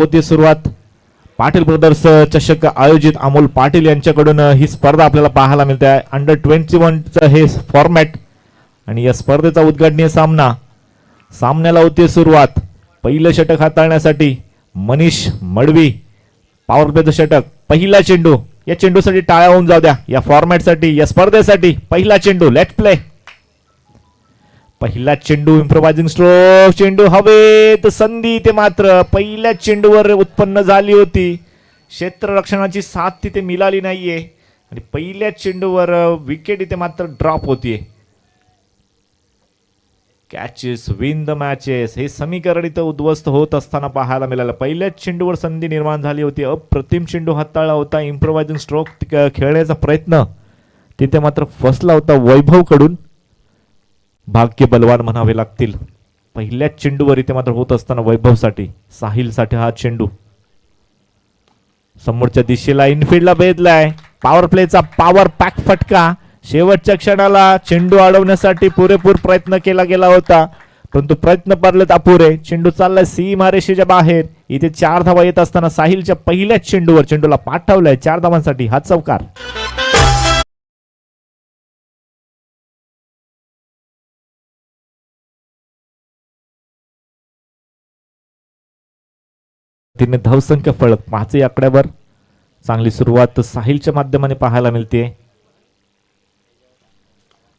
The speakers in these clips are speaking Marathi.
होती सुरुवात. पाटील ब्रदर्स चषक आयोजित अमोल पाटील यांच्याकडून ही स्पर्धा आपल्याला पाहायला मिळते आहे. अंडर 21 हे फॉर्मॅट आणि या स्पर्धेचा उद्घाटनीय सामन्याला होती सुरुवात. पहिलं षटक हाताळण्यासाठी मनीष मडवी. पॉवर प्लेचं षटक. पहिला चेंडू. या चेंडूसाठी टाळ्या होऊन जाऊ द्या. या फॉर्मॅटसाठी या स्पर्धेसाठी पहिला चेंडू. Late play. पहिला चेंडू. Improvising stroke. चेंडू हवेत. संधी ते मात्र पहिल्या चेंडूवर उत्पन्न झाली होती. क्षेत्ररक्षणाची साथ तिथे मिळाली नाहीये आणि पहिल्या चेंडूवर विकेट इथे मात्र ड्रॉप होतीये. कॅचेस विन द मॅचेस हे समीकरण इथं उद्ध्वस्त होत असताना पाहायला मिळालं. पहिल्याच चेंडूवर संधी निर्माण झाली होती. अप्रतिम चेंडू हाताळला होता. इम्प्रोवायझिंग स्ट्रोक खेळण्याचा प्रयत्न तिथे मात्र फसला होता वैभव कडून. भाग्य बलवान म्हणावे लागतील. पहिल्याच चेंडूवर इथे मात्र होत असताना वैभवसाठी साहिलसाठी हा चेंडू समोरच्या दिशेला इनफिल्डला भेदलाय. पॉवर प्लेचा पॉवर पॅक फटका. शेवटच्या क्षणाला चेंडू अडवण्यासाठी पुरेपूर प्रयत्न केला गेला होता परंतु प्रयत्न पडलेत अपुरे. चेंडू चाललाय सीमारेषेच्या बाहेर. इथे 4 धावा येत असताना साहिलच्या पहिल्याच चेंडूवर चेंडूला पाठवलाय 4 धावांसाठी हा चौकार. तिने धावसंख्या फळक 5 आकड्यावर चांगली सुरुवात साहिलच्या माध्यमाने पाहायला मिळते.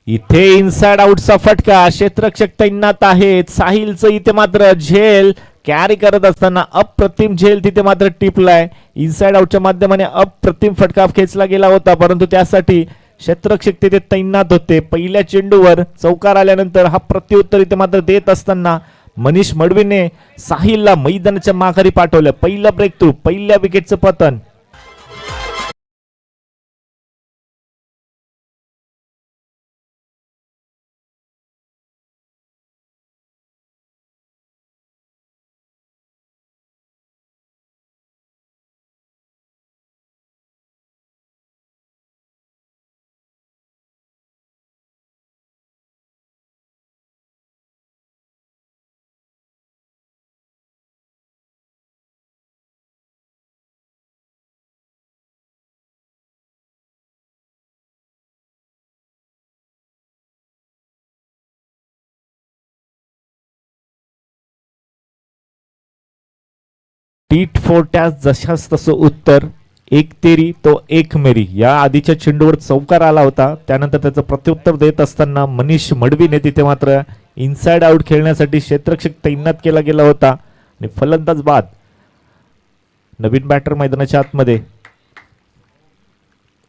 इथे इनसाइड आउटचा फटका. क्षेत्ररक्षक तैनात आहेत. साहिलचं इथे मात्र झेल कॅरी करत असताना अप्रतिम झेल तिथे मात्र टिपलाय. इनसाइड आउटच्या माध्यमाने अप्रतिम फटका खेचला गेला होता परंतु त्यासाठी क्षेत्ररक्षक तिथे तैनात होते. पहिल्या चेंडूवर चौकार आल्यानंतर हा प्रत्युत्तर इथे मात्र देत असताना मनीष मडवीने साहिलला मैदानाच्या माघारी पाठवलं. पहिला ब्रेक थ्रू. पहिल्या विकेटचं पतन. टीट फॉर टॅच जशास तसं उत्तर. एक तेरी तो एक मेरी. या आधीच्या चेंडूवर चौकार आला होता त्यानंतर त्याचं प्रत्युत्तर देत असताना मनीष मडवीने तिथे मात्र इनसाइड आउट खेळण्यासाठी क्षेत्ररक्षक तैनात केला गेला होता आणि फलंदाज बाद. नवीन बॅटर मैदानाच्या आतमध्ये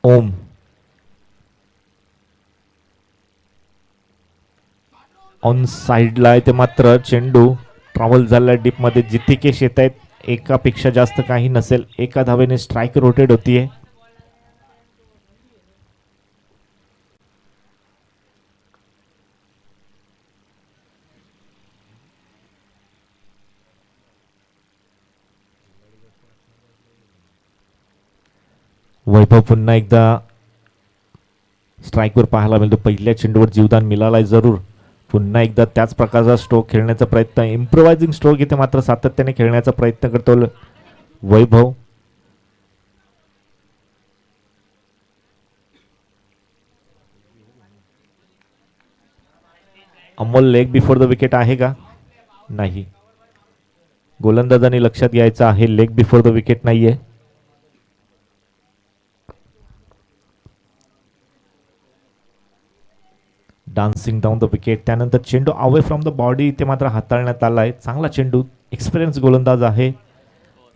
ओम. ऑन साइडला इथे मात्र चेंडू ट्रॅव्हल झाला डीप मध्ये. जिथे केश येत आहेत एकापेक्षा जास्त काही नसेल. एका धावेने स्ट्राईक रोटेट होतीये. वैभव पुन्हा एकदा स्ट्राईकवर पाहायला मिळतो. पहिल्या चेंडूवर जीवदान मिळालाय जरूर. पुन्हा एकदा त्याच प्रकारचा स्ट्रोक खेळण्याचा प्रयत्न. इम्प्रोवायझिंग स्ट्रोक इथे मात्र सातत्याने खेळण्याचा प्रयत्न करतो Vaibhav. Amol leg before the wicket आहे का? नाही. गोलंदाजांनी लक्षात घ्यायचं आहे लेग बिफोर द विकेट नाहीये. Dancing down the wicket. त्यानंतर चेंडू अवे फ्रॉम द बॉडी इथे मात्र हाताळण्यात आलाय. चांगला चेंडू. एक्सपिरियन्स गोलंदाज आहे.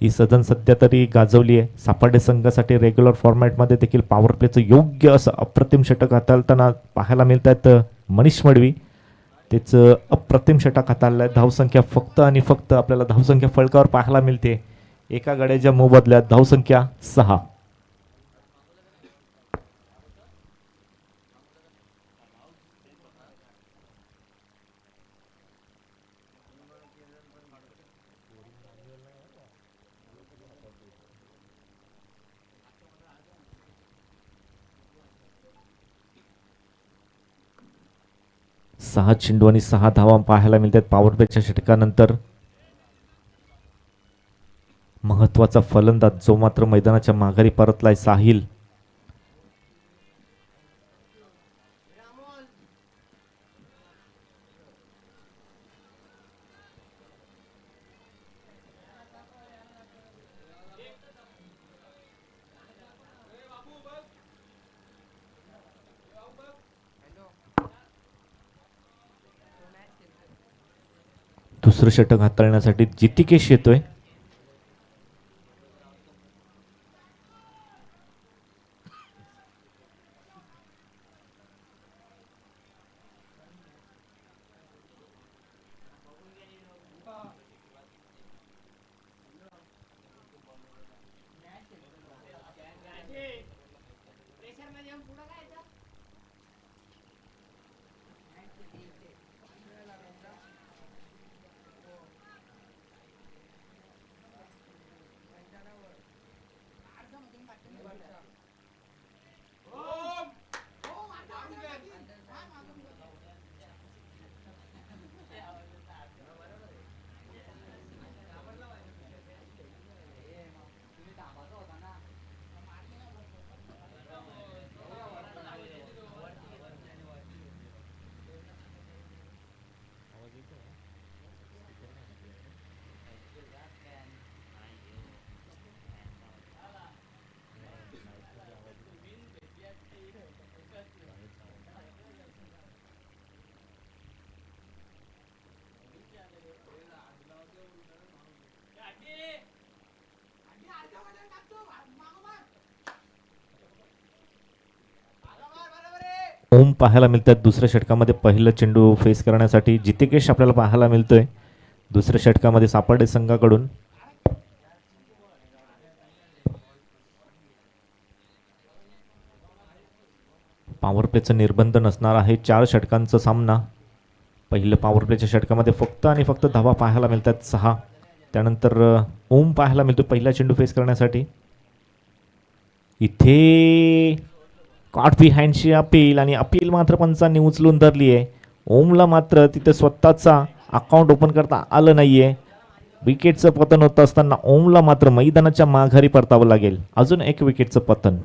ही सदन सध्या तरी गाजवली आहे. सापाडे संघासाठी रेग्युलर फॉर्मॅटमध्ये देखील पॉवर प्लेचं योग्य असं अप्रतिम षटक हाताळताना पाहायला मिळत आहेत मनीष मडवी. त्याचं अप्रतिम षटक हाताळलंय. धावसंख्या फक्त आणि फक्त आपल्याला धावसंख्या फळकावर पाहायला मिळते. एका गड्याच्या मोबदल्यात धावसंख्या 6. सहा चेंडू आणि 6 धावा पाहायला मिळतात पॉवर प्लेच्या षटकानंतर. महत्वाचा फलंदाज जो मात्र मैदानाच्या माघारी परतलाय साहिल. दुसरं षटक हाताळण्यासाठी जितिकेश येतोय. ओम पाहायला मिळतात दुसऱ्या षटकामध्ये. पहिलं चेंडू फेस करण्यासाठी जितिकेश आपल्याला पाहायला मिळतोय दुसऱ्या षटकामध्ये सापर्डे संघाकडून. पॉवर प्लेचं निर्बंध नसणार आहे. 4 षटकांचा सामना. पहिलं पॉवर प्लेच्या षटकामध्ये फक्त आणि फक्त धावा पाहायला मिळतात 6. त्यानंतर ओम पाहायला मिळतो पहिला चेंडू फेस करण्यासाठी. इथे कॉट बिहाइंडची अपील आणि अपील मात्र पंचांनी उचलून धरली आहे. ओमला मात्र तिथे स्वतःचा अकाउंट ओपन करता आलं नाहीये. विकेटचं पतन होत असताना ओमला मात्र मैदानाच्या माघारी परतावं लागेल. अजून एक विकेटचं पतन.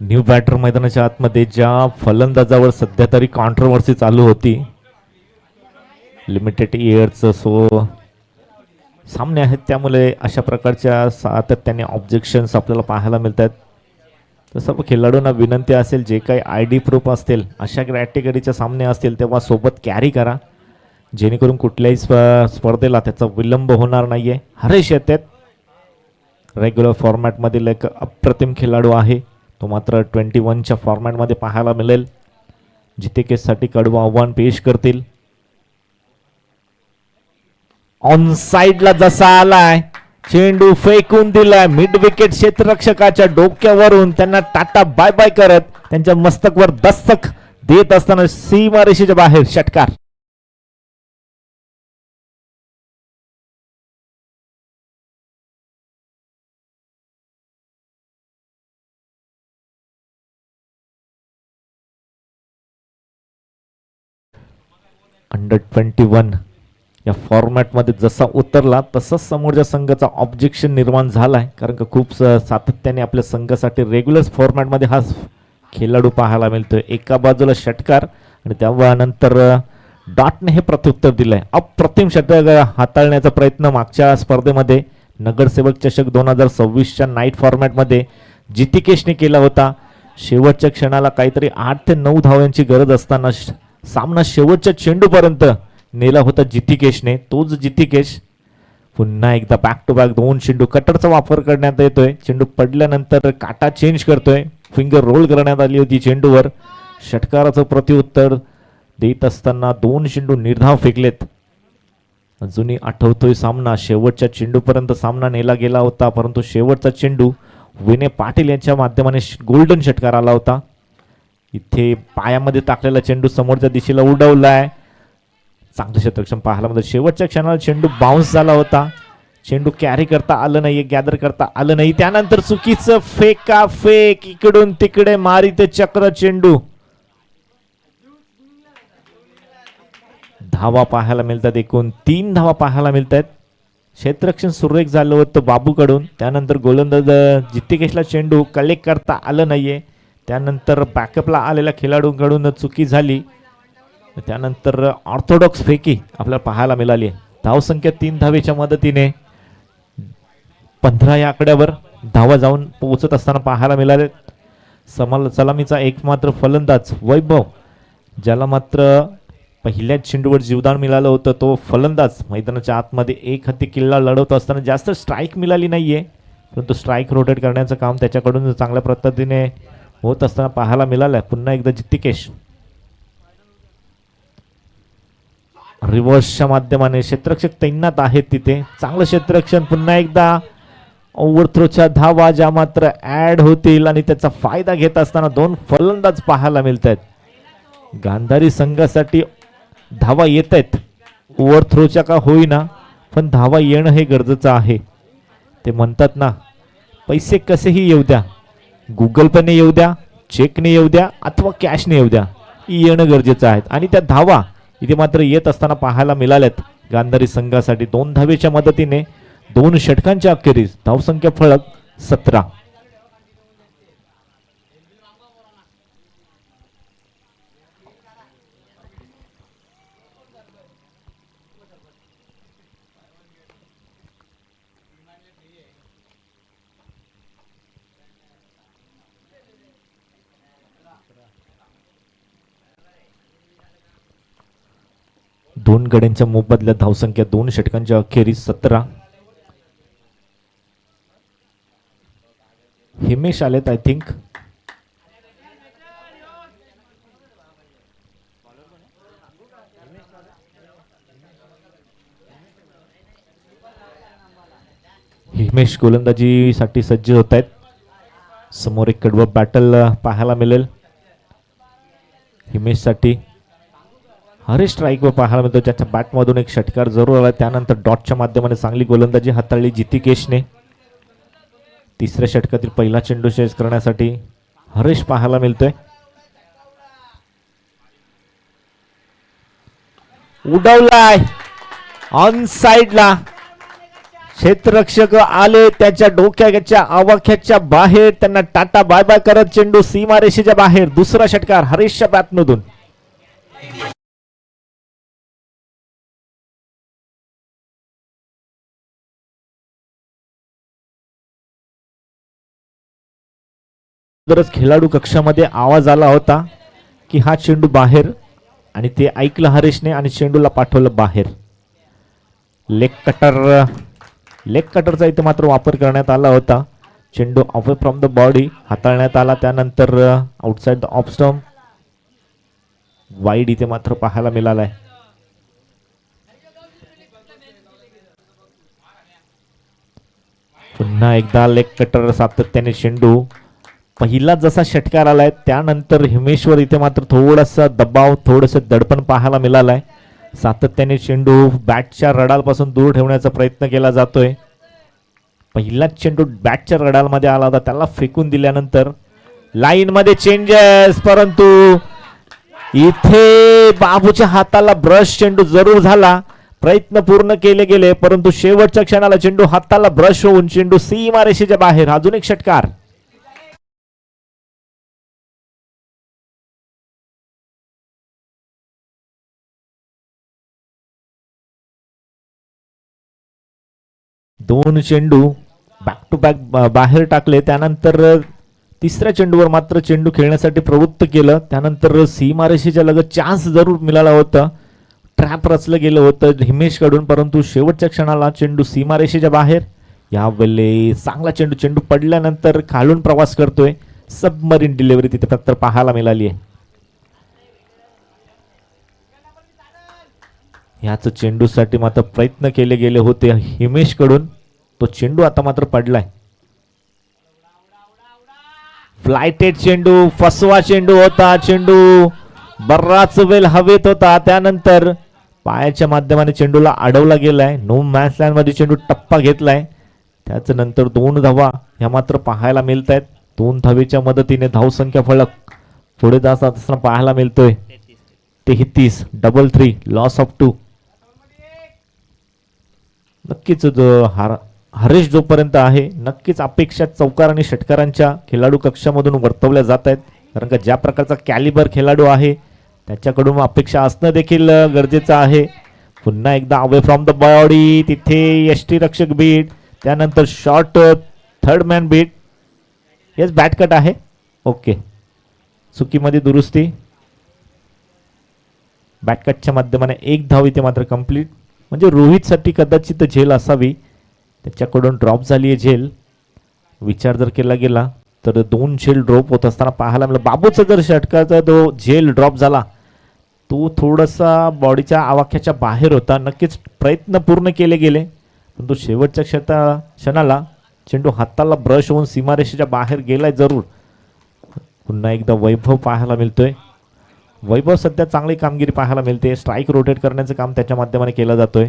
न्यू बॅटर मैदानाच्या आतमध्ये ज्या फलंदाजावर सध्या तरी कॉन्ट्रोवर्सी चालू होती, लिमिटेड इयरचं सामने आहेत, त्यामुळे अशा प्रकारच्या सातत्याने ऑब्जेक्शन्स आपल्याला पाहायला मिळतात. तर सर्व खेळाडूंना विनंती असेल जे काही ID प्रूफ असतील अशा कॅटेगरीचे सामने असतील तेव्हा सोबत कॅरी करा, जेणेकरून कुठल्याही स्पर्धेला त्याचा विलंब होणार नाहीये. हरेश येतात. रेग्युलर फॉर्मॅटमधील एक अप्रतिम खेळाडू आहे, तो मात्र 21च्या फॉर्मॅटमध्ये पाहायला मिळेल. जितेकेसाठी कडवं आव्हान पेश करतील. ऑन साइडला जसा आलाय चेंडू फेकून दिलाय मिड विकेट क्षेत्ररक्षकाच्या डोक्यावरून. त्यांना टाटा बाय बाय करत त्यांच्या मस्तकवर दस्तक देत असताना सीमारेषेच्या बाहेर षटकार. अंडर 21 या फॉर्मॅटमध्ये जसा उतरला तसंच समोरच्या संघाचा ऑब्जेक्शन निर्माण झालाय, कारण का खूप सातत्याने आपल्या संघासाठी रेग्युलर फॉर्मॅटमध्ये हा खेळाडू पाहायला मिळतोय. एका बाजूला षटकार आणि त्यानंतर डॉटने हे प्रत्युत्तर दिलंय. अप्रतिम षटक हाताळण्याचा प्रयत्न मागच्या स्पर्धेमध्ये नगरसेवक चषक 2026च्या नाईट फॉर्मॅटमध्ये जितिकेशने केला होता. शेवटच्या क्षणाला काहीतरी 8 ते 9 धावांची गरज असताना सामना शेवटच्या चेंडूपर्यंत नेला होता जितिकेशने. तोच जितिकेश पुन्हा एकदा बॅक टू बॅक 2 चेंडू कटरचा वापर करण्यात येतोय. चेंडू पडल्यानंतर काटा चेंज करतोय. फिंगर रोल करण्यात आली होती चेंडूवर. षटकाराचं प्रत्युत्तर देत असताना 2 चेंडू निर्धाव फेकलेत. अजूनही आठवतोय सामना शेवटच्या चेंडूपर्यंत सामना नेला गेला होता, परंतु शेवटचा चेंडू विनय पाटील यांच्या माध्यमाने गोल्डन षटकार आला होता. इथे पायामध्ये टाकलेला चेंडू समोरच्या दिशेला उडवलाय. चांगलं क्षेत्ररक्षण पाहायला मिळतं. शेवटच्या क्षणाला चेंडू बाउन्स झाला होता. चेंडू कॅरी करता आलं नाही, गॅदर करता आलं नाही. त्यानंतर चुकीचं फेका फेक, इकडून तिकडे मारी ते चक्र चेंडू. धावा पाहायला मिळतात. एकूण 3 धावा पाहायला मिळत आहेत. क्षेत्ररक्षण सुरेख झालं होतं बाबूकडून. त्यानंतर गोलंदाज जित्तिकेशला चेंडू कलेक्ट करता आलं नाहीये. त्यानंतर बॅकअपला आलेल्या खेळाडूंकडून चुकी झाली. त्यानंतर ऑर्थोडॉक्स फेकी आपल्याला पाहायला मिळाली. धावसंख्या 3 धावेच्या मदतीने 15 या आकड्यावर धावा जाऊन पोहोचत असताना पाहायला मिळाले. सलामीचा एकमात्र फलंदाज वैभव, ज्याला मात्र पहिल्याच चेंडूवर जीवदान मिळालं होतं, तो फलंदाज मैदानाच्या आतमध्ये एक हाती किल्ला लढवत असताना जास्त स्ट्राईक मिळाली नाहीये, परंतु स्ट्राईक रोटेट करण्याचं काम त्याच्याकडून चांगल्या पद्धतीने होत असताना पाहायला मिळालं. पुन्हा एकदा जित्तिकेश रिव्हर्सच्या माध्यमाने क्षेत्ररक्षक तैनात आहेत तिथे. चांगलं क्षेत्ररक्षण. पुन्हा एकदा ओव्हरथ्रोच्या धावा ज्या मात्र ऍड होतील आणि त्याचा फायदा घेत असताना 2 फलंदाज पाहायला मिळत आहेत. गांधारी संघासाठी धावा येत आहेत, ओव्हरथ्रोच्या का होईना, पण धावा येणं हे गरजेचं आहे. ते म्हणतात ना, पैसे कसेही येऊ द्या, गुगल पेने येऊ द्या, चेकने येऊ द्या अथवा कॅशने येऊ द्या, येणं गरजेचं आहे. आणि त्या धावा इथे मात्र येत असताना पाहायला मिळाल्यात गांधारी संघासाठी. 2 धावेच्या मदतीने 2 षटकांच्या अखेरीस धावसंख्या फलक 17. दोन गड्यांच्या मोबदल्यात धावसंख्या 2 षटकांच्या अखेरीस 17. हिमेश आलेत आय थिंक. हिमेश गोलंदाजीसाठी सज्ज होत आहेत. समोर एक कडवं बॅटल पाहायला मिळेल हिमेशसाठी. हरेश स्ट्राईकवर पाहायला मिळतो, ज्याच्या बॅटमधून एक षटकार जरूर आला. त्यानंतर डॉटच्या माध्यमाने चांगली गोलंदाजी हाताळली जित्तिकेशने. 3ऱ्या षटकातील पहिला चेंडू चेस करण्यासाठी हरेश पाहायला मिळतोय. उडवलाय ऑन साइडला. क्षेत्ररक्षक आले त्याच्या डोक्याच्या आवाक्याच्या बाहेर. त्यांना टाटा बाय बाय करत चेंडू सीमारेषेच्या बाहेर. 2रा षटकार हरेशच्या बॅटमधून. खेळाडू कक्षामध्ये आवाज आला होता की हा चेंडू बाहेर, आणि ते ऐकलं हरेशने आणि चेंडूला पाठवलं बाहेर. लेग कटरचा इथे मात्र वापर करण्यात आला होता. चेंडू अवे फ्रॉम द बॉडी हाताळण्यात आला. त्यानंतर outside the off stump wide इथे मात्र पाहायला मिळालाय. पुन्हा एकदा लेग कटर सातत्याने चेंडू. पहिला जसा षटकार आलाय त्यानंतर हिमेश्वर इथे मात्र थोडासा दबाव, थोडंसं दडपण पाहायला मिळालाय. सातत्याने चेंडू बॅटच्या रडालपासून दूर ठेवण्याचा प्रयत्न केला जातोय. पहिलाच चेंडू बॅटच्या रडालमध्ये आला होता, त्याला फेकून दिल्यानंतर लाईन मध्ये चेंजेस, परंतु इथे बाबूच्या हाताला ब्रश चेंडू जरूर झाला. प्रयत्न पूर्ण केले गेले, परंतु शेवटच्या क्षणाला चेंडू हाताला ब्रश होऊन चेंडू सीमारेषेच्या बाहेर. अजून एक षटकार. दोन चेंडू बॅक टू बॅक बाहेर टाकले. त्यानंतर 3ऱ्या चेंडूवर मात्र चेंडू खेळण्यासाठी प्रवृत्त केलं. त्यानंतर सीमारेषेच्या लगत चान्स जरूर मिळाला होता. ट्रॅप रचलं गेलं होतं हिमेशकडून, परंतु शेवटच्या क्षणाला चेंडू सीमारेषेच्या बाहेर. यावेळी चांगला चेंडू पडल्यानंतर खालून प्रवास करतोय. सबमरीन डिलिव्हरी तिथे फक्त पाहायला मिळाली आहे. ह्याच चेंडूसाठी मात्र प्रयत्न केले गेले होते हिमेशकडून. तो चेंडू आता मात्र पडलाय. फ्लायटेड चेंडू, फसवा चेंडू होता. चेंडू बराच वेळ हवेत होता, त्यानंतर पायाच्या माध्यमाने चेंडूला अडवला गेलाय. नो मॅच लाईन मध्ये चेंडू टप्पा घेतलाय. त्याच नंतर 2 धावा ह्या मात्र पाहायला मिळत आहेत. 2 धावेच्या मदतीने धावसंख्या फलक पुढे जात असताना पाहायला मिळतोय. 33 डबल 3 लॉस ऑफ 2. नक्कीच हरेश जोपर्यंत आहे नक्कीच अपेक्षा चौकार आणि षटकारांच्या खेळाडू कक्षामधून वर्तवल्या जात आहेत. कारण का ज्या प्रकारचा कॅलिबर खेळाडू आहे त्याच्याकडून अपेक्षा असणं देखील गरजेचं आहे. पुन्हा एकदा अवे फ्रॉम द बॉडी, तिथे यष्टीरक्षक बीट, त्यानंतर short third man beat. Yes bat cut आहे. ओके, चुकीमध्ये दुरुस्ती. बॅट कटच्या माध्यमाने 1 धाव इथे मात्र कंप्लीट. म्हणजे रोहितसाठी कदाचित झेल असावी, त्याच्याकडून ड्रॉप झाली आहे झेल. विचार जर केला गेला तर 2 झेल ड्रॉप होत असताना पाहायला मिळालं. बाबूचा जर षटकाचा तो झेल ड्रॉप झाला तो थोडासा बॉडीच्या आवाक्याच्या बाहेर होता. नक्कीच प्रयत्न पूर्ण केले गेले, परंतु शेवटच्या क्षणाला चेंडू हाताला ब्रश होऊन सीमारेषेच्या बाहेर गेलाय जरूर. पुन्हा एकदा वैभव पाहायला मिळतोय. वैभव सध्या चांगली कामगिरी पाहायला मिळते. स्ट्राईक रोटेट करण्याचं काम त्याच्या माध्यमाने केलं जातोय.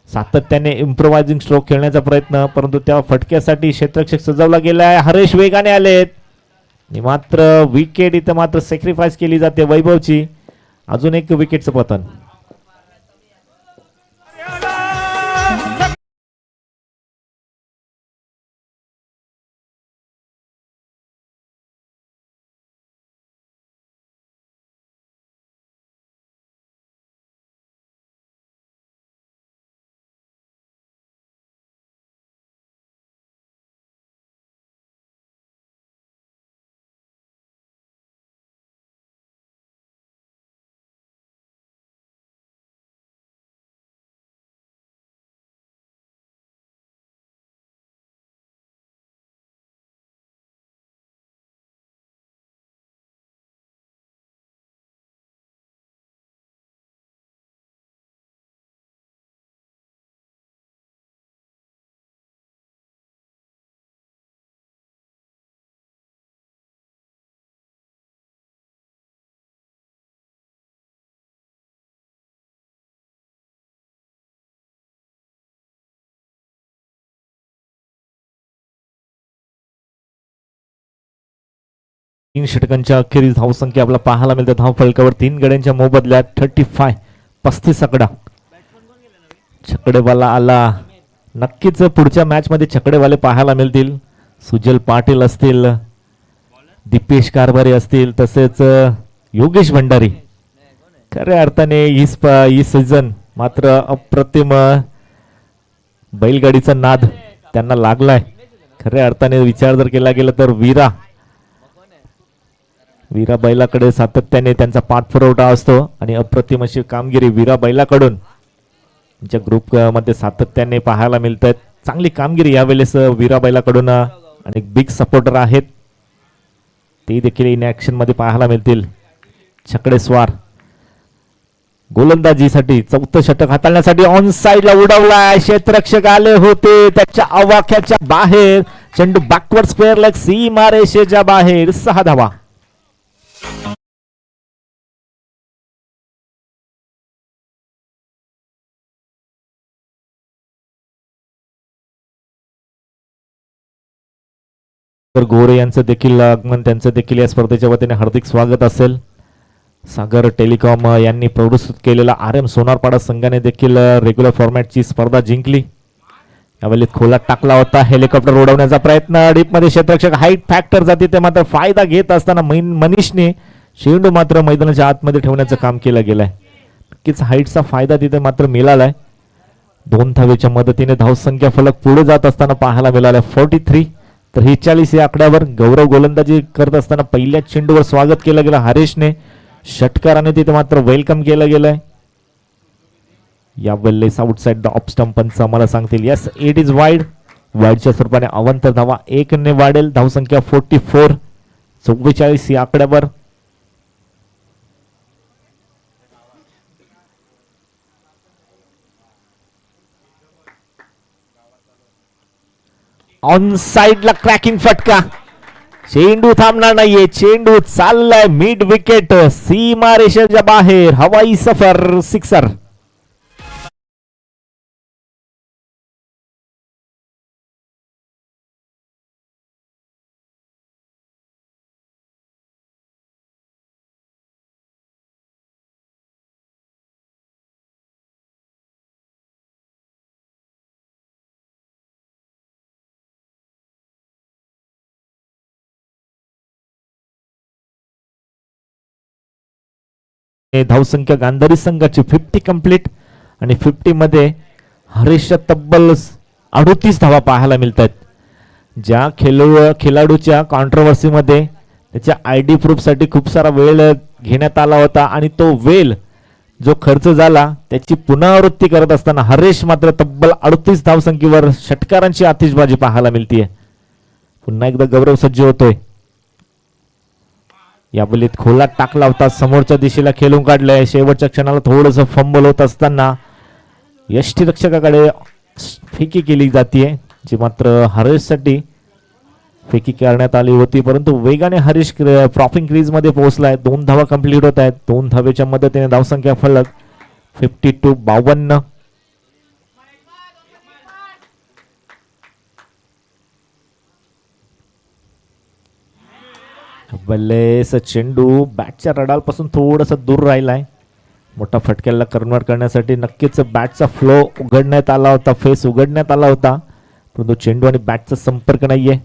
सातत्याने इम्प्रोवायझिंग स्ट्रोक खेळण्याचा प्रयत्न, परंतु त्या फटक्यासाठी क्षेत्ररक्षक सजवला गेलाय. हरेश वेगाने आलेत आणि मात्र विकेट इथं मात्र सॅक्रिफाईस केली जाते वैभवची. अजून एक विकेटचं पतन. तीन षटकांच्या अखेरीस धावसंख्या आपल्याला पाहायला मिळते. धाव फलकावर 3 गड्यांच्या मोबदल्यात 35 आकडा. छकडेवाला आला. नक्कीच पुढच्या मॅच मध्ये छकडेवाले पाहायला मिळतील. सुजल पाटील असतील, दीपेश कारभारी असतील, तसेच योगेश भंडारी. खऱ्या अर्थाने ही सीझन मात्र अप्रतिम बैलगाडीचा नाद त्यांना लागलाय. खऱ्या अर्थाने विचार जर केला गेला तर वीरा बैलाकडे सातत्याने त्यांचा पाठपुरवठा असतो आणि अप्रतिम अशी कामगिरी वीरा बैलाकडून त्यांच्या ग्रुप मध्ये सातत्याने पाहायला मिळतात. चांगली कामगिरी यावेळेस वीरा बैलाकडून आणि बिग सपोर्टर आहेत ते देखील इन ऍक्शन मध्ये पाहायला मिळतील. छकडे स्वार गोलंदाजीसाठी 4थं षटक हाताळण्यासाठी ऑन साइडला उडवलाय. क्षेत्ररक्षक आले होते त्याच्या आवाक्याच्या बाहेर. चेंडू बॅकवर्ड स्क्वेअर लेग सीमारेषेच्या बाहेर. 6 धावा. तर गोरे यांचं देखील आगमन, त्यांचं देखील या स्पर्धेच्या वतीने हार्दिक स्वागत असेल. सागर टेलिकॉम यांनी प्रस्तुत केलेला RM सोनारपाडा संघाने देखील रेग्युलर फॉर्मॅटची स्पर्धा जिंकली. यावेळी खोलात टाकला होता. हेलिकॉप्टर उडवण्याचा प्रयत्न. डीप मध्ये क्षेत्ररक्षक हाईट फॅक्टर जाते ते मात्र फायदा घेत असताना मनीषने चेंडू मात्र मैदानाच्या आतमध्ये ठेवण्याचं काम केलं गेलंय. नक्कीच हाईटचा फायदा तिथे मात्र मिळालाय. 2 धावेच्या मदतीने धावसंख्या फलक पुढे जात असताना पाहायला मिळालाय. 43 तर 40 या आकड्यावर गौरव गोलंदाजी करत असताना पहिल्याच चेंडूवर स्वागत केलं गेलं हरेशने. षटकाराने तिथे मात्र वेलकम केलं गेलंय. यावेळेस आउटसाइड द ऑफ स्टंप पंच आम्हाला सांगतील यस इट इज वाईड. वाईडच्या स्वरूपाने अवंतर धावा 1 ने वाढेल. धावसंख्या 44. 44 या आकड्यावर. ऑन साइडला क्रॅकिंग फटका. चेंडू थांबणार नाहीये, चेंडू चाललाय मिड विकेट, सीमा रेषेच्या बाहेर, हवाई सफर, सिक्सर. धावसंख्या गांधारी संघाची 50 कंप्लीट आणि 50 मध्ये हरीशच्या तब्बल 38 धावा पाहायला मिळत आहेत. ज्या खेळाडूच्या कॉन्ट्रोवर्सीमध्ये त्याच्या आयडी प्रूफसाठी खूप सारा वेळ घेण्यात आला होता आणि तो वेळ जो खर्च झाला त्याची पुनरावृत्ती करत असताना हरीश मात्र तब्बल 38 धावसंख्येवर षटकारांची आतिषबाजी पाहायला मिळतीये. पुन्हा एकदा गौरव सज्ज होतोय. या बलीत खोलात टाकला होता, समोरच्या दिशेला खेळून काढलंय. शेवटच्या क्षणाला थोडस फंबल होत असताना यष्टीरक्षकाकडे फेकी केली जाते, जी मात्र हरीशसाठी फेकी करण्यात आली होती, परंतु वेगाने हरीश प्रॉपिंग क्रीज मध्ये पोहोचलाय. 2 धावा कंप्लीट होत आहेत. 2 धावेच्या मदतीने धावसंख्या फलक 52-52. बल्लेस चेंडू बॅटच्या रडालपासून थोडासा दूर राहिलाय. मोठा फटक्याला कन्वर्ट करण्यासाठी नक्कीच बॅटचा फ्लो उघडण्यात आला होता, फेस उघडण्यात आला होता, परंतु चेंडू आणि बॅटचा संपर्क नाहीये.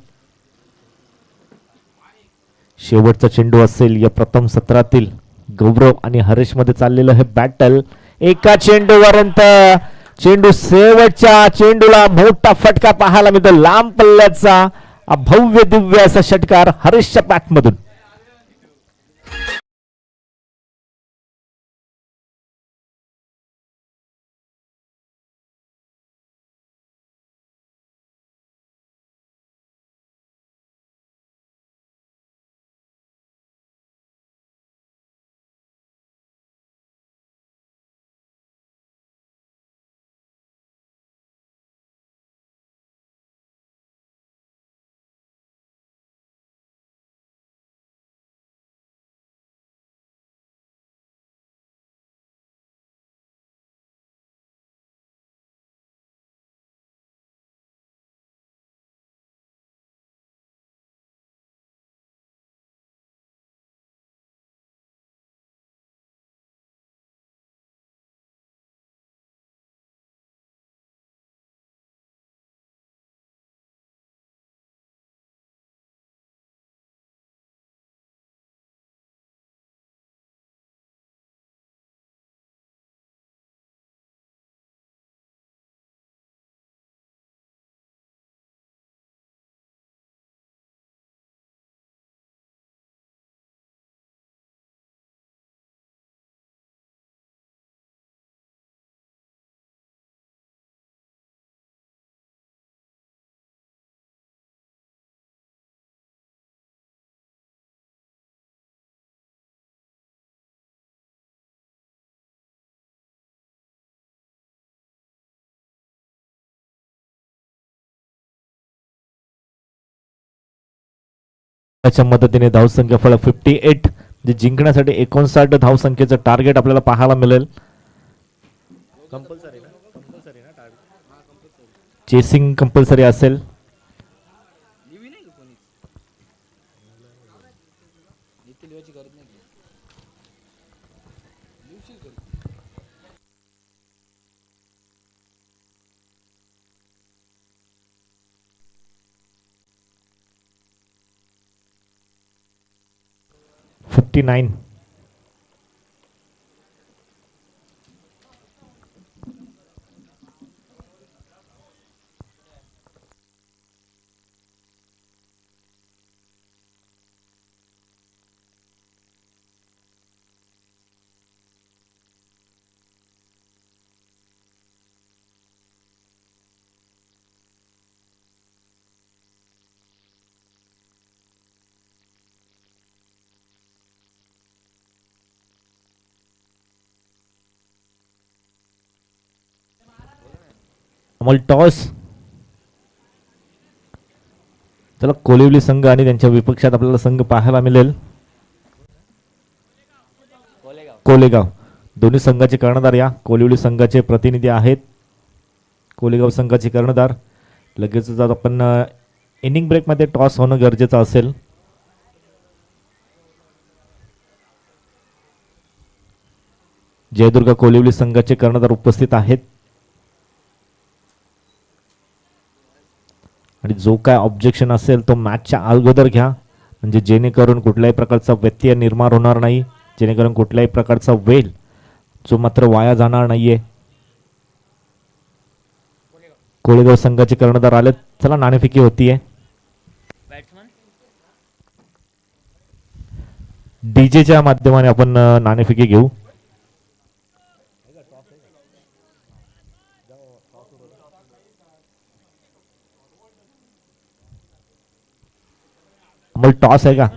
शेवटचा चेंडू असेल या प्रथम सत्रातील. गौरव आणि हरीश मध्ये चाललेलं हे बॅटल. एका चेंडूपर्यंत चेंडू, शेवटच्या चेंडूला मोठा फटका पाहायला मिळतो. लांब पल्ल्याचा भव्य दिव्य असा षटकार हरीशच्या बॅटमधून. त्याच्या मदतीने धावसंख्या फलक 58, जे जिंकण्यासाठी 59 धावसंख्येचं टार्गेट आपल्याला पाहायला मिळेल. चेसिंग कंपल्सरी असेल. $59. टॉस चला कोलिवली संघ आणि त्यांच्या विपक्षात आपल्याला संघ पाहायला मिळेल. कोलेगाव दोन्ही संघाचे कर्णधार या कोलिवली संघाचे प्रतिनिधी आहेत. कोलेगाव संघाचे कर्णधार. लगेचच आपण इनिंग ब्रेकमध्ये टॉस होणं गरजेचं असेल. जयदुर्ग कोलिवली संघाचे कर्णधार उपस्थित आहेत आणि जो काय ऑब्जेक्शन असेल तो मॅचच्या अगोदर घ्या, म्हणजे जेणेकरून कुठल्याही प्रकारचा व्यत्यय निर्माण होणार नाही, जेणेकरून कुठल्याही प्रकारचा वेळ जो मात्र वाया जाणार नाहीये. कोळेगाव संघाचे कर्णधार आले. चला नाणेफेकी होतीये. डीजेच्या माध्यमाने आपण नाणेफेकी घेऊ. मग टॉस आहे का?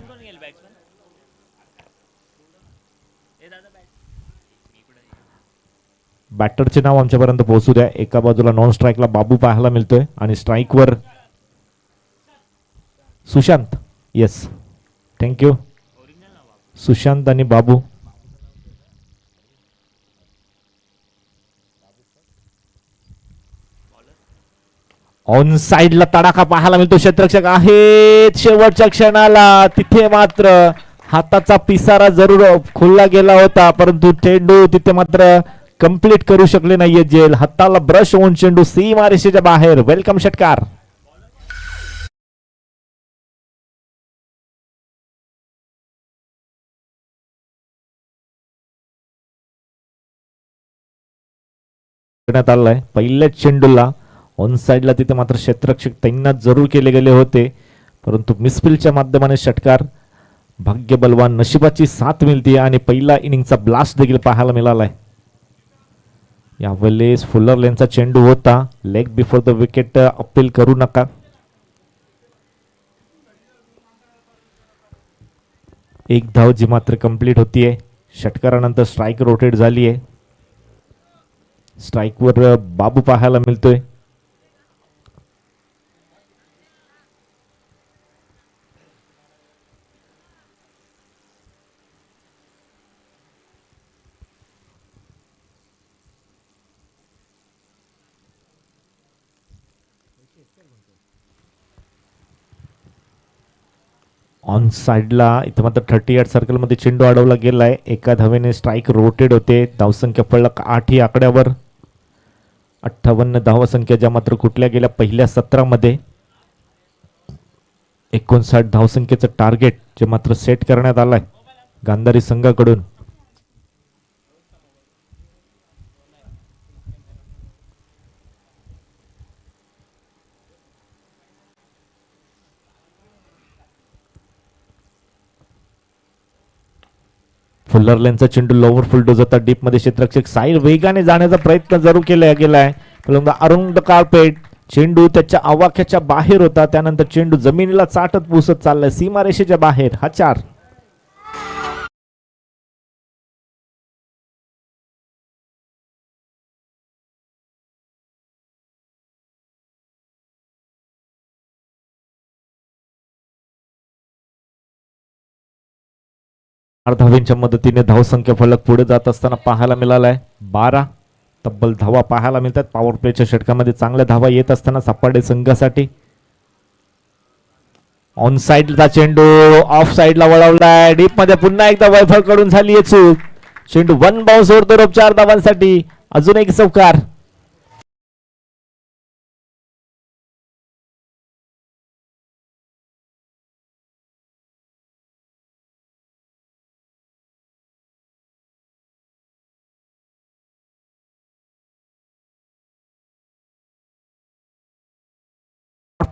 बॅटरचे नाव आमच्यापर्यंत पोहोचू द्या. एका बाजूला नॉन स्ट्राईकला बाबू पाहायला मिळतोय आणि स्ट्राईकवर सुशांत. Yes, thank you. सुशांत आणि बाबू. ऑन साइडला तडाखा पाहायला मिळतो. क्षेत्ररक्षक आहेत शेवटच्या क्षणाला. तिथे मात्र हाताचा पिसारा जरूर खुलला गेला होता, परंतु चेंडू तिथे मात्र कंप्लीट करू शकले नाहीये. जेल हाताला ब्रश होऊन चेंडू सीमारेषेच्या बाहेर. वेलकम षटकार. आलाय पहिल्याच चेंडूला ऑन साइडला. तिथे मात्र क्षेत्ररक्षक तैनात जरूर केले गेले होते, परंतु मिसफिलच्या माध्यमाने षटकार. भाग्य बलवान, नशिबाची साथ मिळते आणि पहिला इनिंगचा ब्लास्ट देखील पाहायला मिळालाय. यावेळेस फुलर लेनचा चेंडू होता. Leg before the wicket appeal करू नका. एक धाव जी मात्र कंप्लीट होतीये. षटकारानंतर स्ट्राईक रोटेट झाली आहे. स्ट्राईकवर बाबू पाहायला मिळतोय. ऑन साइडला इथे मात्र 38 सर्कल मध्ये चेंडू अडवला गेलाय. एका धावेने स्ट्राईक रोटेट होते. धावसंख्या फलक 8 ही आकड्यावर. 58 धावसंख्या ज्या मात्र कुठल्या गेल्या पहिल्या सत्रामध्ये. 59 धावसंख्येचं टार्गेट जे मात्र सेट करण्यात आलंय गांधारी संघाकडून. फुल्लर लेनचा चेंडू लोवर फुल डोज होता. डीप मध्ये क्षेत्ररक्षक साईड वेगाने जाण्याचा प्रयत्न जरूर केला गेलाय. Arun the carpet. चेंडू त्याच्या आवाक्याच्या बाहेर होता. त्यानंतर चेंडू जमिनीला चाटत पुसत चाललाय सीमारेषेच्या बाहेर. हा 4. धावेंच्या मदतीने धावसंख्या फलक पुढे जात असताना पाहायला मिळालाय. 12 तब्बल धावा पाहायला मिळतात. पॉवर प्लेच्या षटकामध्ये चांगल्या धावा येत असताना सापाडे संघासाठी. ऑन साइडचा चेंडू ऑफ साइडला वळवलाय. डीप मध्ये पुन्हा एकदा वैभव कडून झाली आहे चूक. चेंडू 1 बाउन्स होतो 4 धावांसाठी. अजून एक चौकार.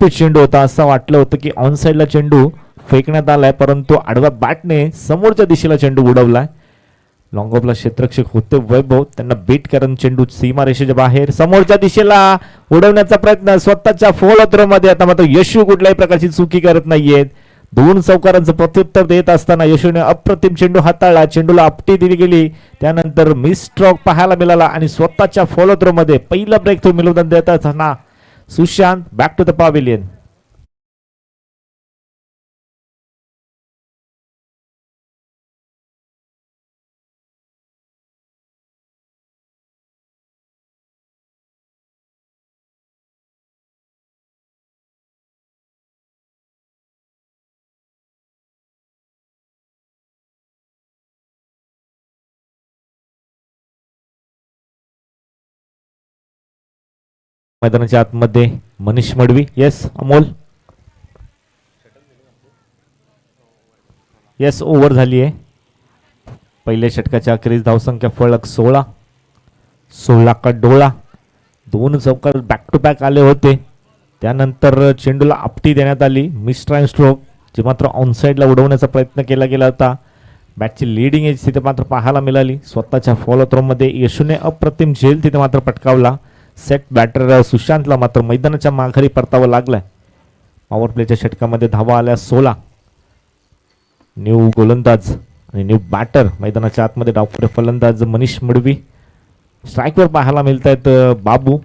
चेंडू होता. असं वाटलं होतं की ऑन साइडला चेंडू फेकण्यात आलाय, परंतु आडव्या बॅटने समोरच्या दिशेला चेंडू उडवलाय. लॉंग ऑफला क्षेत्ररक्षक होते वैभव. त्यांना बीट करून चेंडू सीमारेषेच्या बाहेर समोरच्या दिशेला उडवण्याचा प्रयत्न स्वतःच्या फॉलो थ्रो मध्ये. आता मात्र यशू कुठल्याही प्रकारची चुकी करत नाहीयेत. 2 चौकारांचं प्रत्युत्तर देत असताना यशूने अप्रतिम चेंडू हाताळला. चेंडूला आपटी दिली गेली. त्यानंतर मिस स्ट्रोक पाहायला मिळाला आणि स्वतःच्या फॉलो थ्रो मध्ये पहिला ब्रेक थ्रू मिळवून देत असताना Sushant back to the pavilion. मैदानाच्या आतमध्ये Manish Madvi. Yes Amol. Yes over झाली आहे. पहिल्या षटकाच्या अखेरीस धावसंख्या फलक 16. 16 का डोळा. दोन चौकार बॅक टू बॅक आले होते. त्यानंतर चेंडूला आपटी देण्यात आली. मिस्ट्राईन स्ट्रोक जे मात्र ऑनसाईडला उडवण्याचा प्रयत्न केला गेला होता. बॅटची लिडिंग एज तिथे मात्र पाहायला मिळाली. स्वतःच्या फॉलो थ्रोमध्ये यशूने अप्रतिम झेल तिथे मात्र पटकावला. सेट बॅटर सुशांतला मात्र मैदानाच्या माघारी परतावं लागलाय. पॉवर प्लेच्या षटकामध्ये धावा आल्या 16. न्यू गोलंदाज आणि न्यू बॅटर मैदानाच्या आतमध्ये डावखुरे फलंदाज मनीष मडवी. स्ट्राईकवर पाहायला मिळत आहेत बाबू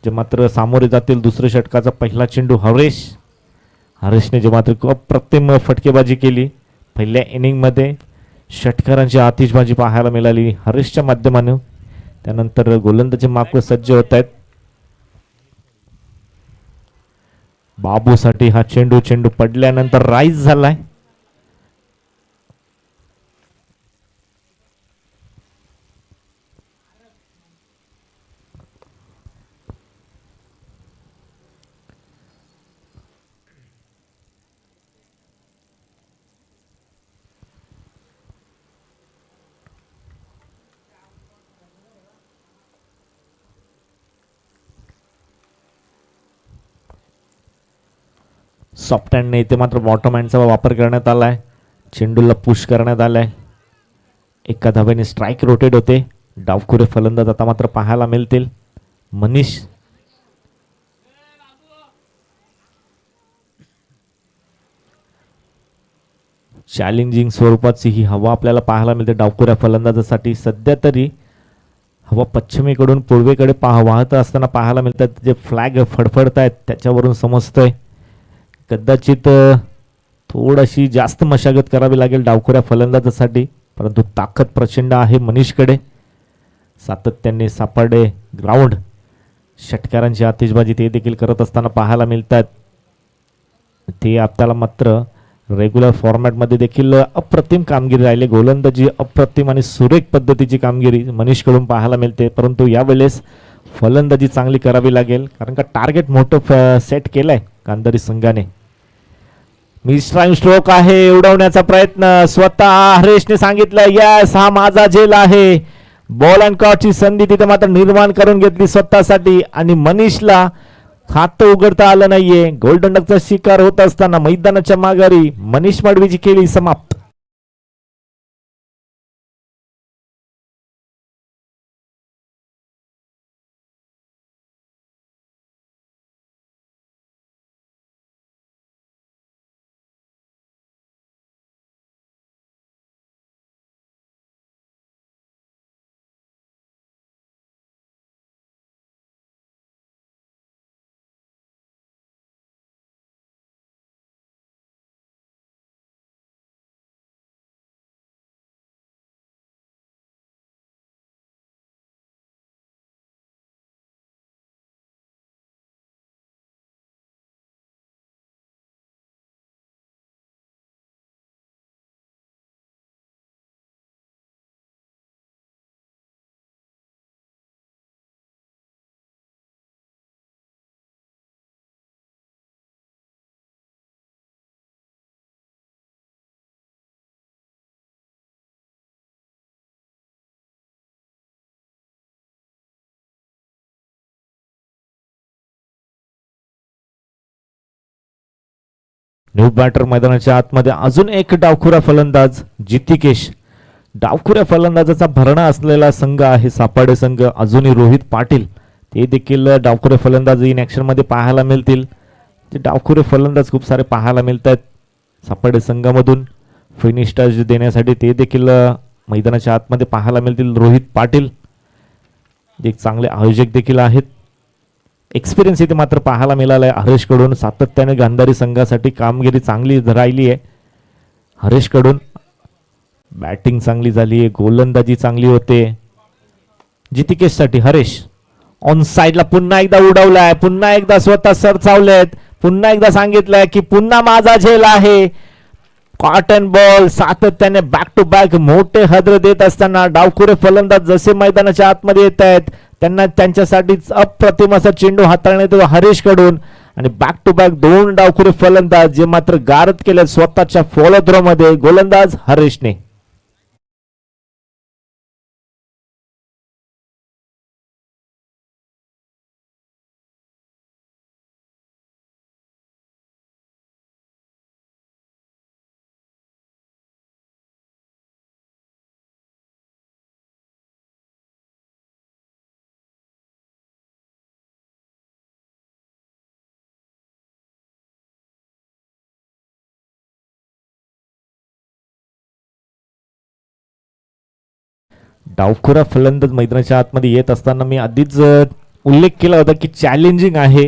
जे मात्र सामोरे जातील. दुसऱ्या षटकाचा पहिला चेंडू हरेशने जे मात्र अप्रतिम फटकेबाजी केली. पहिल्या इनिंगमध्ये षटकारांची आतिषबाजी पाहायला मिळाली हरेशच्या माध्यमाने. त्यानंतर गोलंदाजी मागवे सज्ज होत आहेत. बाबूसाठी हा चेंडू पडल्यानंतर राईज झालाय. सॉफ्ट हँडने इथे मात्र बॉटम हँडचा वापर करण्यात आलाय. चेंडूला पुश करण्यात आलाय. एका धावेने स्ट्राईक रोटेट होते. डावखुरे फलंदाज आता मात्र पाहायला मिळतील. मनीष चॅलेंजिंग स्वरूपाची ही हवा आपल्याला पाहायला मिळते डावखुऱ्या फलंदाजासाठी. सध्या तरी हवा पश्चिमेकडून पूर्वेकडे वाहत असताना पाहायला मिळतात. जे फ्लॅग फडफडत आहेत त्याच्यावरून समजतंय कदाचित थोडीशी जास्त मशागत करावी लागेल डावखुऱ्या फलंदाजासाठी. परंतु ताकद प्रचंड आहे मनीषकडे. सातत्याने सापडे ग्राउंड षटकारांची आतिषबाजी ते देखील करत असताना पाहायला मिळतात. ते आपल्याला मात्र रेग्युलर फॉर्मॅटमध्ये देखील अप्रतिम कामगिरी राहिली. गोलंदाजी अप्रतिम आणि सुरेख पद्धतीची कामगिरी मनीषकडून पाहायला मिळते. परंतु यावेळेस फलंदाजी चांगली करावी लागेल कारण का टार्गेट मोठं सेट केलंय गांधारी संघाने. मिस्ट्राईन स्ट्रोक आहे. उडवण्याचा प्रयत्न स्वतः हरेशने सांगितलं यस हा माझा झेल आहे. बॉल अँड कॉटची संधी तिथे मात्र निर्माण करून घेतली स्वतःसाठी आणि मनीषला खातं उघडता आलं नाहीये. गोल्डन डकचा शिकार होत असताना मैदानाच्या माघारी मनीष मडवीची खेळी समाप्त. न्यू बॅटर मैदानाच्या आतमध्ये अजून एक डावखुरा फलंदाज जितिकेश. डावखुऱ्या फलंदाजाचा भरणा असलेला संघ आहे सापाडे संघ. अजूनही रोहित पाटील ते देखील डावखुरे फलंदाज इन ऍक्शन मध्ये पाहायला मिळतील. ते डावखुरे फलंदाज खूप सारे पाहायला मिळतात सापाडे संघामधून. फिनिश टच देण्यासाठी ते देखील मैदानाच्या आतमध्ये पाहायला मिळतील. रोहित पाटील एक चांगले आयोजक देखील आहेत. एक्सपिरियन्स इथे मात्र पाहायला मिळालाय हरेशकडून. सातत्याने गांधारी संघासाठी कामगिरी चांगली राहिली आहे हरेशकडून. बॅटिंग चांगली झाली आहे. गोलंदाजी चांगली होते. जितिकेशसाठी हरेश ऑन साइडला पुन्हा एकदा उडवलाय. पुन्हा एकदा स्वतः सरचावलेत. पुन्हा एकदा सांगितलंय की पुन्हा माझा झेल आहे. कॉटन बॉल सातत्याने बॅक टू बॅक मोठे हदर देत असताना डावखुरे फलंदाज जसे मैदानाच्या आतमध्ये येत आहेत त्यांना त्यांच्यासाठीच अप्रतिम असा चेंडू हाताळण्यात येतो हरीश कडून आणि बॅक टू बॅक 2 डावखुरे फलंदाज जे मात्र गारद केले स्वतःच्या फॉलो थ्रो मध्ये गोलंदाज हरीशने. डावखुरा फलंदाज मैदानाच्या आतमध्ये येत असताना मी आधीच उल्लेख केला होता की चॅलेंजिंग आहे.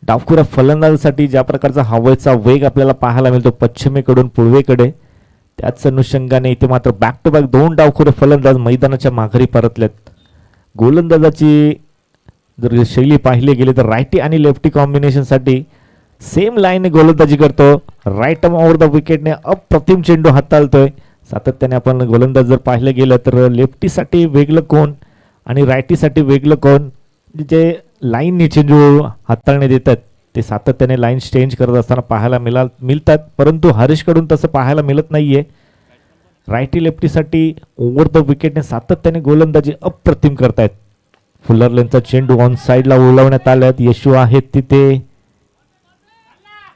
डावखुरा फलंदाजासाठी ज्या प्रकारचा हवेचा वेग आपल्याला पाहायला मिळतो पश्चिमेकडून पूर्वेकडे, त्याच अनुषंगाने इथे मात्र बॅक टू बॅक 2 डावखुरे फलंदाज मैदानाच्या माघारी परतलेत. गोलंदाजाची जर शैली पाहिली गेली तर रायटी आणि लेफ्टी कॉम्बिनेशनसाठी सेम लाईन गोलंदाजी करतो. राईट आर्म ओव्हर द विकेटने अप्रतिम चेंडू हाताळतोय. सातत्याने आपण गोलंदाज जर पाहिलं गेलं तर लेफ्टीसाठी वेगळं कोण आणि रायटीसाठी वेगळं कोण जे लाईनने चेंडू हाताळण्यात येतात ते सातत्याने लाईन चेंज करत असताना पाहायला मिळतात. परंतु हरीशकडून तसं पाहायला मिळत नाहीये. रायटी लेफ्टीसाठी ओव्हर द विकेटने सातत्याने गोलंदाजी अप्रतिम करतायत. फुलरलेनचा चेंडू ऑन साईडला उडवण्यात आल्यात. यशू आहेत तिथे.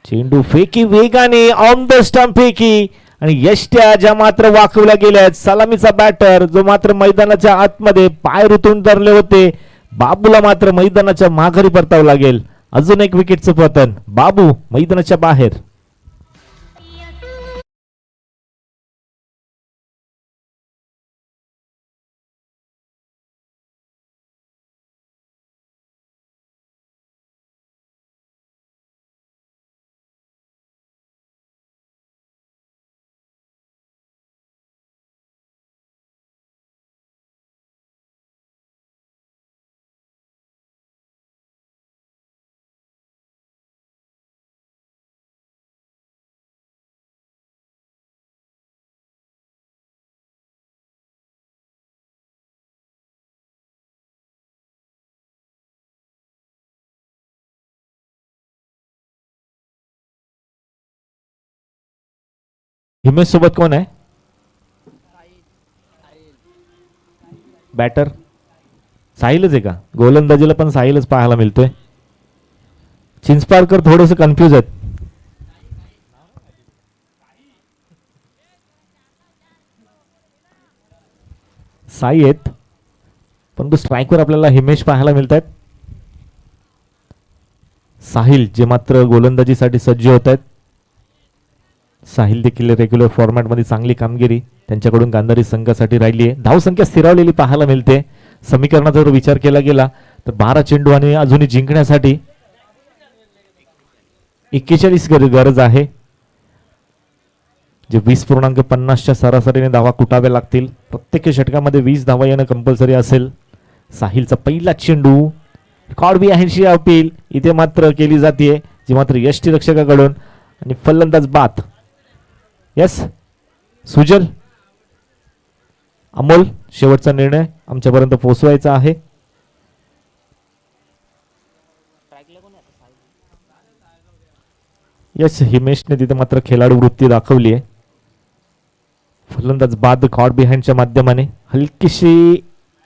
चेंडू फेकी वेगाने ऑन द स्टंप फेकी आणि यष्ट्या ज्या मात्र वाकवल्या गेल्यात. सलामीचा बॅटर जो मात्र मैदानाच्या आतमध्ये पाय रुतून धरले होते. बाबूला मात्र मैदानाच्या माघारी परतावं लागेल. अजून एक विकेटचं पतन. बाबू मैदानाच्या बाहेर. हिमेश सोबत कोण आहे बॅटर? साहिलच आहे का? गोलंदाजीला पण साहिलच पाहायला मिळतोय. चिंचपारकर थोडेसे कन्फ्यूज आहेत. साई आहेत परंतु स्ट्राईकवर आपल्याला हिमेश पाहायला मिळत आहेत. साहिल जे मात्र गोलंदाजीसाठी सज्ज होत आहेत. साहिल देखील रेग्युलर फॉर्मॅटमध्ये चांगली कामगिरी त्यांच्याकडून गांधारी संघासाठी राहिली आहे. धावसंख्या स्थिरावलेली पाहायला मिळते. समीकरणाचा जर विचार केला गेला तर 12 चेंडू आणि अजूनही जिंकण्यासाठी 41 गरज आहे. जे 20.50च्या सरासरीने धावा कुटाव्या लागतील. प्रत्येक षटकामध्ये 20 धावा येणं कंपल्सरी असेल. साहिलचा पहिला चेंडू कॉडबी आहेशी अपील इथे मात्र केली जाते जी मात्र यष्टीरक्षकाकडून आणि फलंदाज बाद. यस सुजल अमोल शेवटचा निर्णय आमच्यापर्यंत पोहोचवायचा आहे. यस हिमेशने तिथे मात्र खेळाडू वृत्ती दाखवली आहे. फलंदाज बाद कॉड बिहाइंडच्या माध्यमाने हलकीशी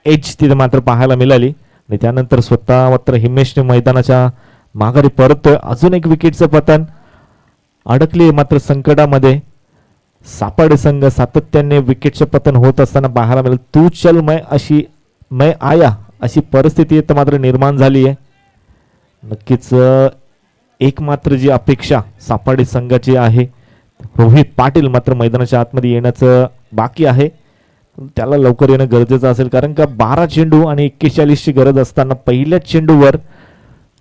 एज तिथे मात्र पाहायला मिळाली आणि त्यानंतर स्वतः मात्र हिमेशने मैदानाच्या माघारी परततोय. अजून एक विकेटचं पतन. अडकली मात्र संकटामध्ये सापाडे संघ. सातत्याने विकेटचे पतन होत असताना पाहायला मिळेल. तू चल मैं आया अशी परिस्थिती तर मात्र निर्माण झाली आहे. नक्कीच एक मात्र जी अपेक्षा सापाडे संघाची आहे रोहित पाटील मात्र मैदानाच्या आतमध्ये येण्याचं बाकी आहे. त्याला लवकर येणं गरजेचं असेल कारण का 12 चेंडू आणि 41ची गरज असताना पहिल्याच चेंडूवर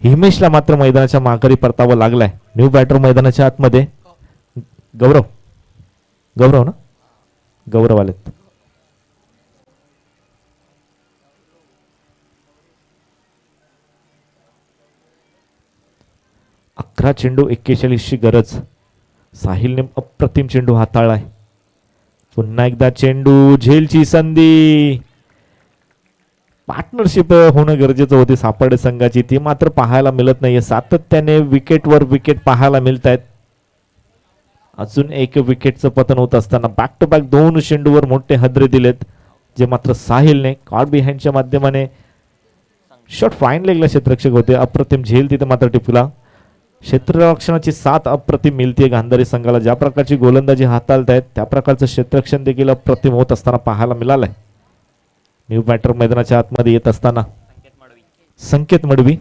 हिमेशला मात्र मैदानाच्या माघारी परतावं लागलाय. न्यू बॅटर मैदानाच्या आतमध्ये गौरव ना गौरव आलेत. अकरा चेंडू 41ची गरज. साहिलने अप्रतिम चेंडू हाताळलाय. पुन्हा एकदा चेंडू झेलची संधी पार्टनरशिप होणं गरजेचं होते सापडे संघाची, ती मात्र पाहायला मिळत नाहीये. सातत्याने विकेटवर विकेट पाहायला मिळत आहेत. अजून एक विकेटचं पतन होत असताना बॅक टू बॅक 2 चेंडूवर मोठे हदरे दिलेत, जे मात्र साहिलने कॉट बिहाइंडच्या माध्यमाने शॉट फाईन लेगला क्षेत्ररक्षक होते. अप्रतिम झेल तिथे मात्र टिपला. क्षेत्ररक्षणाची साथ अप्रतिम मिळते गांधारी संघाला. ज्या प्रकारची गोलंदाजी हाताळत आहेत त्या प्रकारचं क्षेत्ररक्षण देखील अप्रतिम होत असताना पाहायला मिळालंय. न्यू बॅटर मैदानाच्या आतमध्ये येत असताना संकेत मडवी.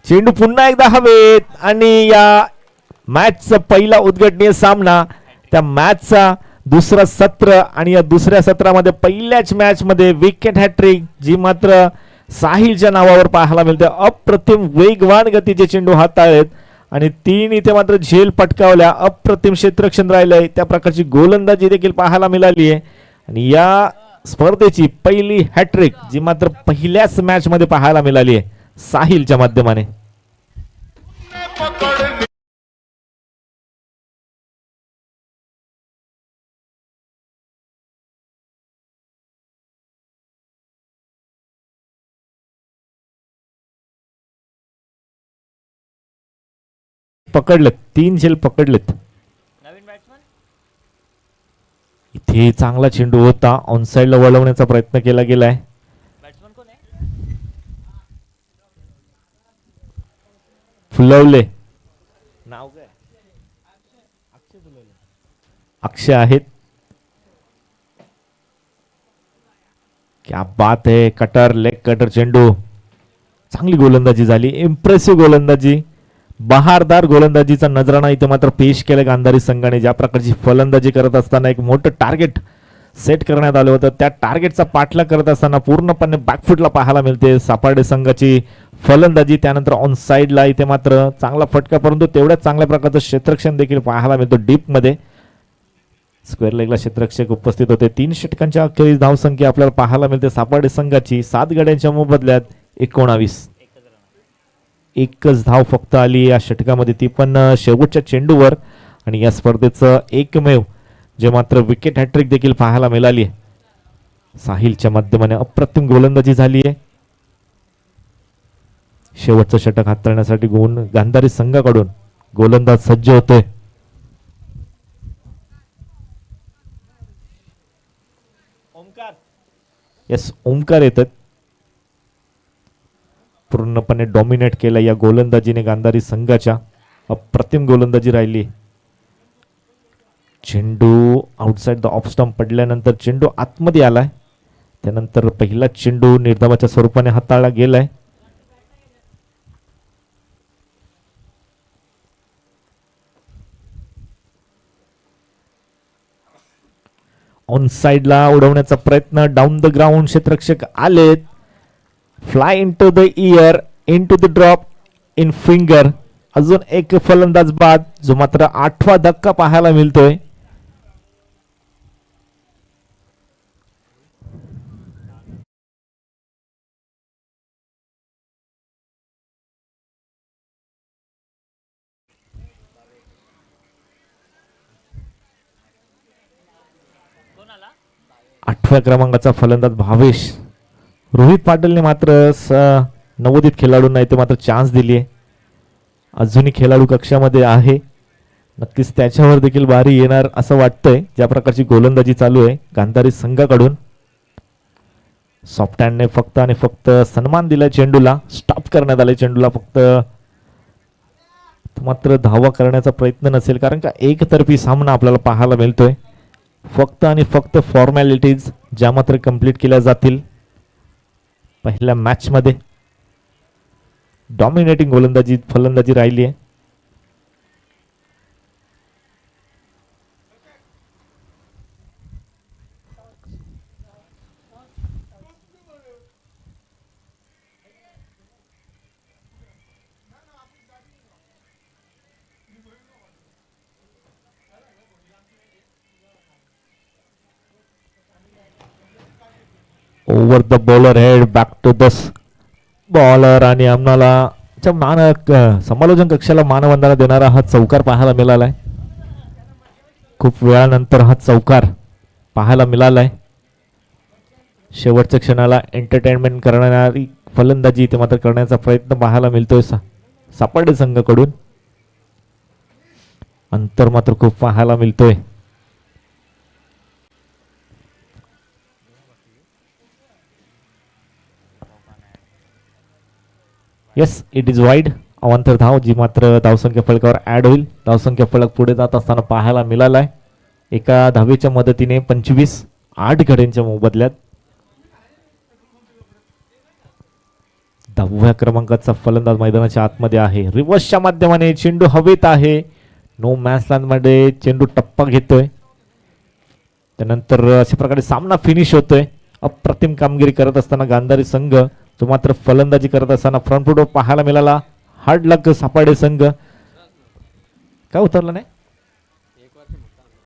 चेंडू पुन्हा एकदा हवेत आणि या मॅचचा पहिला उद्घाटनीय सामना, त्या मॅचचा दुसरा सत्र आणि या दुसऱ्या सत्रामध्ये पहिल्याच मॅच मध्ये विकेट हॅट्रिक जी मात्र साहिलच्या नावावर पाहायला मिळते. अप्रतिम वेगवान गतीचे चेंडू हाताळलेत आणि 3 इथे मात्र झेल पटकावल्या. अप्रतिम क्षेत्ररक्षण राहिलंय, त्या प्रकारची गोलंदाजी देखील पाहायला मिळाली आहे आणि या स्पर्धेची पहिली हॅट्रिक जी मात्र पहिल्याच मॅच मध्ये पाहायला मिळाली आहे साहिलच्या माध्यमाने. पकडलेत, 3 झेल पकडलेत. इथे चांगला चेंडू होता, ऑन साइडला वळवण्याचा प्रयत्न केला गेलाय. फुलवले नाव काय, अक्षय आहेत. क्या बात है, कटर लेग कटर चेंडू. चांगली गोलंदाजी झाली, इम्प्रेसिव्ह गोलंदाजी, बहारदार गोलंदाजीचा नजराणा इथे मात्र पेश केला गांधारी संघाने. ज्या प्रकारची फलंदाजी करत असताना एक मोठं टार्गेट सेट करण्यात आलं होतं, त्या टार्गेटचा पाठलाग करत असताना पूर्णपणे बॅकफुटला पाहायला मिळते सापाडे संघाची फलंदाजी. त्यानंतर ऑन साइडला इथे मात्र चांगला फटका, परंतु तेवढ्याच चांगल्या प्रकारचं क्षेत्ररक्षण देखील पाहायला मिळतो डीप मध्ये. स्क्वेअर लेगला क्षेत्ररक्षक उपस्थित होते. 3 षटकांच्या अखेरीस धावसंख्या आपल्याला पाहायला मिळते सापाडे संघाची 7 गड्यांच्या मोबदल्यात 19. एकच धाव फक्त आली या षटकामध्ये, ती पण शेवटच्या चेंडूवर. आणि या स्पर्धेचं एकमेव जे मात्र विकेट हॅट्रिक देखील पाहायला मिळाली आहे साहिलच्या माध्यमाने. अप्रतिम गोलंदाजी झाली आहे. शेवटचं षटक हाताळण्यासाठी गांधारी संघाकडून गोलंदाज सज्ज होतोय. येस, ओमकार येतात. पूर्णपणे डॉमिनेट केला या गोलंदाजीने गांधारी संघाच्या. अप्रतिम गोलंदाजी राहिली. चेंडू आउटसाइड द ऑफ स्टंप पडल्यानंतर चेंडू आतमध्ये आलाय. त्यानंतर पहिला चेंडू निर्धावाच्या स्वरूपाने हाताळला गेलाय. ऑन साइडला उडवण्याचा प्रयत्न, डाऊन द ग्राउंड क्षेत्ररक्षक आलेत. Fly into the year, into the drop, in finger. अजून एक फलंदाज बाद, जो मात्र 8वा धक्का पाहायला मिळतोय. आठव्या क्रमांकाचा फलंदाज भावेश. रोहित पाटीलने मात्र नवोदित खेळाडूंना इथे मात्र चान्स दिली आहे. अजूनही खेळाडू कक्षामध्ये आहे, नक्कीच त्याच्यावर देखील बारी येणार असं वाटतंय. ज्या प्रकारची गोलंदाजी चालू आहे गांधारी संघाकडून. सॉफ्ट हँडने फक्त आणि फक्त सन्मान दिलाय चेंडूला, स्टॉप करण्यात आले चेंडूला. फक्त मात्र धावा करण्याचा प्रयत्न नसेल, कारण का एकतर्फी सामना आपल्याला पाहायला मिळतोय. फक्त आणि फक्त फॉर्मॅलिटीज ज्या मात्र कंप्लीट केल्या जातील पहिल्या मॅच मध्ये. डॉमिनेटिंग गोलंदाजी फलंदाजी राहिली आहे. Over the bowler head back to the bowler आणि आम्हाला समालोचन कक्षाला मानवंदना देणारा हा चौकार पाहायला मिळालाय. खूप वेळानंतर हा चौकार पाहायला मिळालाय. शेवटच्या क्षणाला एंटरटेनमेंट करणारी फलंदाजी इथे मात्र करण्याचा प्रयत्न पाहायला मिळतोय सापडे संघाकडून. अंतर मात्र खूप पाहायला मिळतोय. Yes, it is wide. अवांतर धाव जी मात्र धावसंख्या फलकावर ऍड होईल. धावसंख्या फलक पुढे जात असताना पाहायला मिळालाय. एका धावेच्या मदतीने 25 8 गड्यांच्या मोबदल्यात 10व्या क्रमांकाचा फलंदाज मैदानाच्या आतमध्ये आहे. रिव्हर्सच्या माध्यमाने चेंडू हवेत आहे. नो मॅच मध्ये चेंडू टप्पा घेतोय. त्यानंतर अशा प्रकारे सामना फिनिश होतोय. अप्रतिम कामगिरी करत असताना गांधारी संघ जो मात्र फलंदाजी करत असताना फ्रंट फुटवर पाहायला मिळाला. हार्ड लक सापाडे संघ. काय उतरलं नाही.